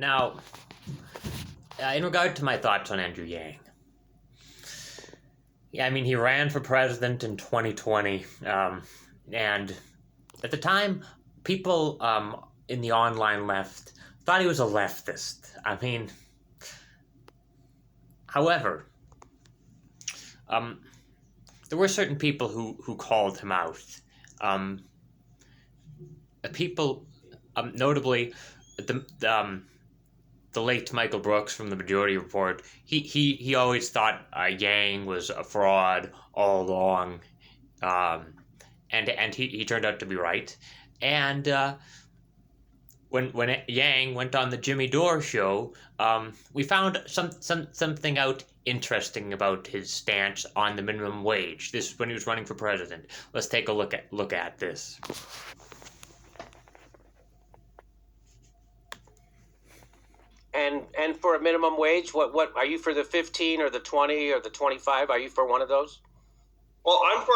Now, in regard to my thoughts on Andrew Yang, yeah, I mean, he ran for president in 2020, and at the time, people in the online left thought he was a leftist. I mean, however, there were certain people who called him out. People, notably, the late Michael Brooks from the Majority Report. He always thought Yang was a fraud all along, and he turned out to be right. And when Yang went on the Jimmy Dore show, we found something out interesting about his stance on the minimum wage. This is when he was running for president. Let's take a look at this. And for a minimum wage, what are you for, the 15 or the 20 or the 25? Are you for one of those? Well, I'm for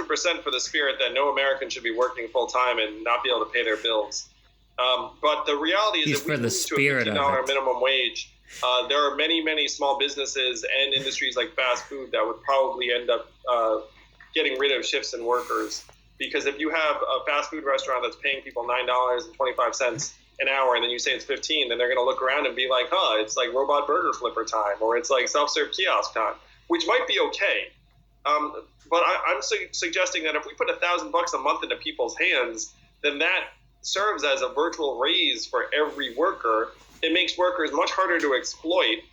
100% for the spirit that no American should be working full time and not be able to pay their bills. But the reality is that we move to a $15 minimum wage. There are many small businesses and industries like fast food that would probably end up getting rid of shifts and workers. Because if you have a fast food restaurant that's paying people $9.25 an hour, and then you say it's 15, then they're going to look around and be like, it's like robot burger flipper time, or it's like self-serve kiosk time, which might be okay. But I'm suggesting that if we put $1,000 a month into people's hands, then that serves as a virtual raise for every worker. It makes workers much harder to exploit.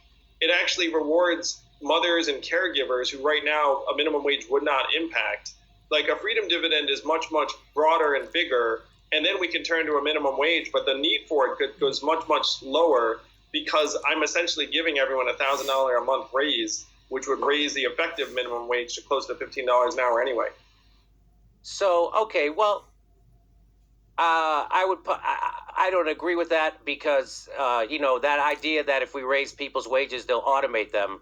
It actually rewards mothers and caregivers who right now a minimum wage would not impact. Like a freedom dividend is much broader and bigger, and then we can turn to a minimum wage, but the need for it goes much lower, because I'm essentially giving everyone $1,000 a month raise, which would raise the effective minimum wage to close to $15 an hour anyway. So, okay, well, I don't agree with that, because that idea that if we raise people's wages, they'll automate them.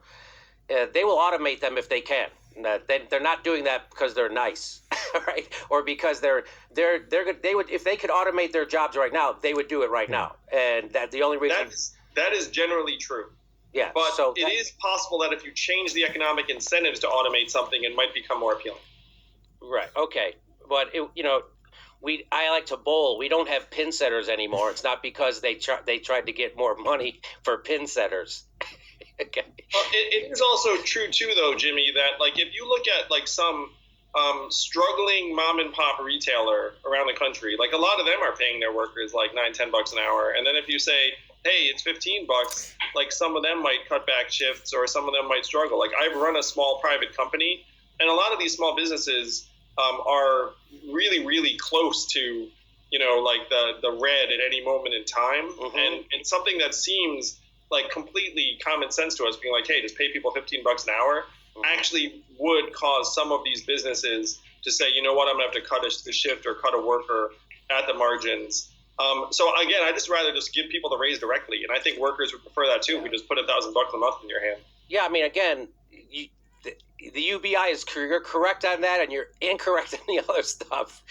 They will automate them if they can. They're not doing that because they're nice, right? Or because they would, if they could automate their jobs right now, they would do it right now. And that the only reason that is generally true. Yeah, but it is possible that if you change the economic incentives to automate something, it might become more appealing. Right. Okay. But I like to bowl. We don't have pin setters anymore. It's not because they tried to get more money for pin setters. Okay. It is also true too, though, Jimmy, that like if you look at like some struggling mom and pop retailer around the country, like a lot of them are paying their workers like $9-10 an hour, and then if you say, hey, it's $15, like some of them might cut back shifts, or some of them might struggle. Like I've run a small private company, and a lot of these small businesses are really close to like the red at any moment in time, and something that seems like completely common sense to us, being like, hey, just pay people $15 an hour, actually would cause some of these businesses to say, you know what, I'm gonna have to cut a shift or cut a worker at the margins. So again, I just rather just give people the raise directly, and I think workers would prefer that too. If we just put $1,000 a month in your hand. Yeah, I mean, again, the UBI is, you're correct on that, and you're incorrect on the other stuff.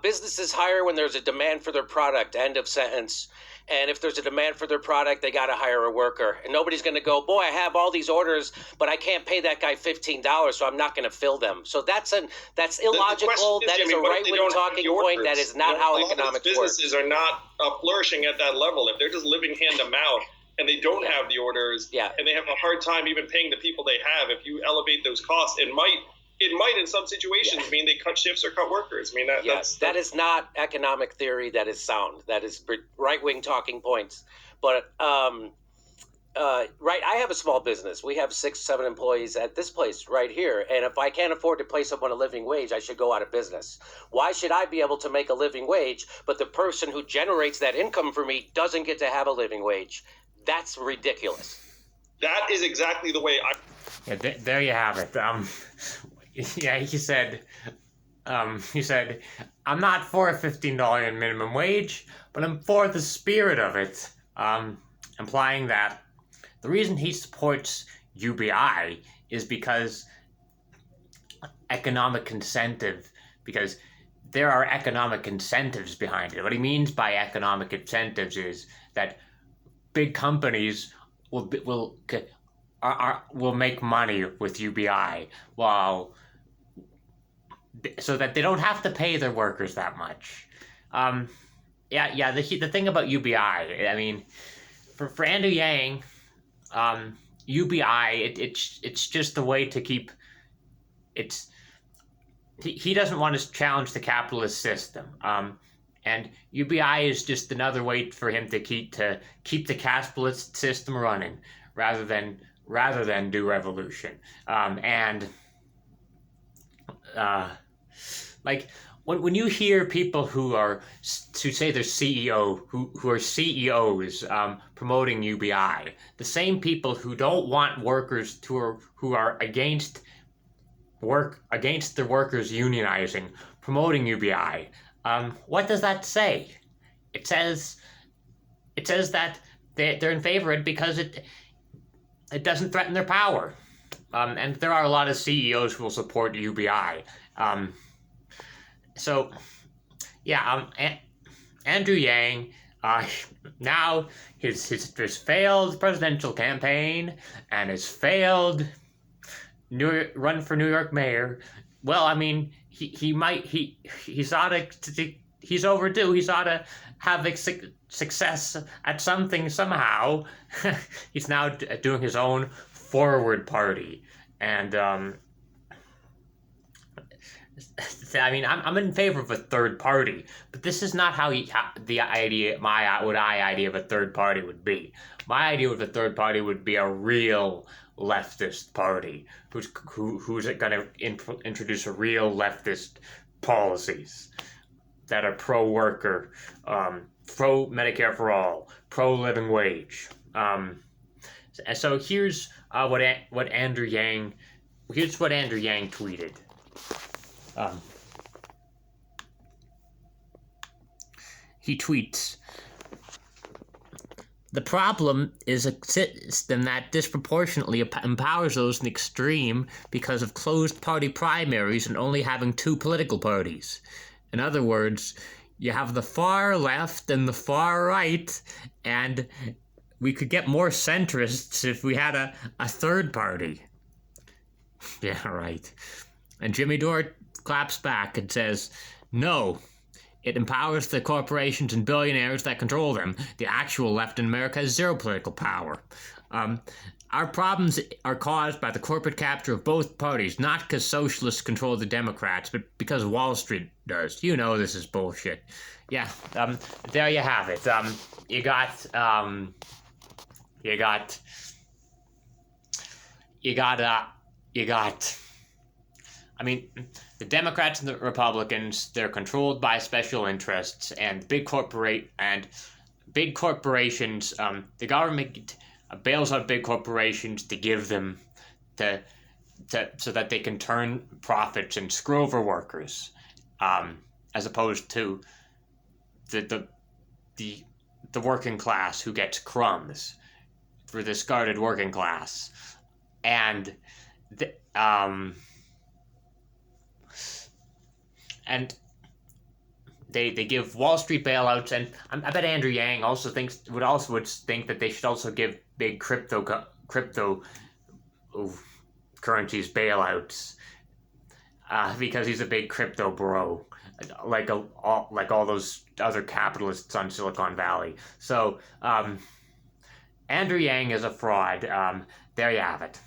Businesses hire when there's a demand for their product. End of sentence. And if there's a demand for their product, they got to hire a worker. And nobody's going to go, boy, I have all these orders, but I can't pay that guy $15, so I'm not going to fill them. So that's illogical. That is a right-wing talking point. That is not how economics works. Businesses are not flourishing at that level. If they're just living hand to mouth and they don't have the orders, and they have a hard time even paying the people they have, if you elevate those costs, it might in some situations mean they cut shifts or cut workers. I mean, that is not economic theory. That is sound. That is right-wing talking points. But right, I have a small business. We have 6-7 employees at this place right here. And if I can't afford to pay someone a living wage, I should go out of business. Why should I be able to make a living wage, but the person who generates that income for me doesn't get to have a living wage? That's ridiculous. That is exactly the way I... Yeah, there you have it. Yeah, he said, I'm not for a $15 minimum wage, but I'm for the spirit of it, implying that the reason he supports UBI is because economic incentive, because there are economic incentives behind it. What he means by economic incentives is that big companies will make money with UBI, while so that they don't have to pay their workers that much. The thing about UBI, I mean, for Andrew Yang, UBI, it's just a way to keep he doesn't want to challenge the capitalist system. And UBI is just another way for him to keep the capitalist system running, rather than do revolution. Like when you hear people who say they're CEO, who are CEOs, promoting UBI, the same people who don't want workers who are against the workers unionizing, promoting UBI. What does that say? It says that they're in favor of it because it doesn't threaten their power. And there are a lot of CEOs who will support UBI. Andrew Yang, now his failed presidential campaign and his failed run for New York mayor. Well, I mean, he's overdue. He's ought to have success at something somehow. He's now doing his own forward party, and I mean, I'm in favor of a third party, but this is not how my idea of a third party would be. My idea of a third party would be a real leftist party who's going to introduce a real leftist policies that are pro-worker, pro Medicare for all, pro living wage. And so here's what Andrew Yang tweeted. He tweets, "The problem is a system that disproportionately empowers those in the extreme because of closed party primaries and only having two political parties. In other words, you have the far left and the far right, and we could get more centrists if we had a third party." Yeah, right. And Jimmy Dore claps back and says, "No. It empowers the corporations and billionaires that control them. The actual left in America has zero political power. Our problems are caused by the corporate capture of both parties, not because socialists control the Democrats, but because Wall Street does. You know this is bullshit." Yeah, there you have it. I mean, the Democrats and the Republicans, they're controlled by special interests and big corporations. The government bails out big corporations to give them so that they can turn profits and screw over workers, as opposed to the working class who gets crumbs for the discarded working class, and they give Wall Street bailouts, and I bet Andrew Yang would think that they should also give big crypto currencies bailouts, because he's a big crypto bro, like all those other capitalists on Silicon Valley. So Andrew Yang is a fraud. There you have it.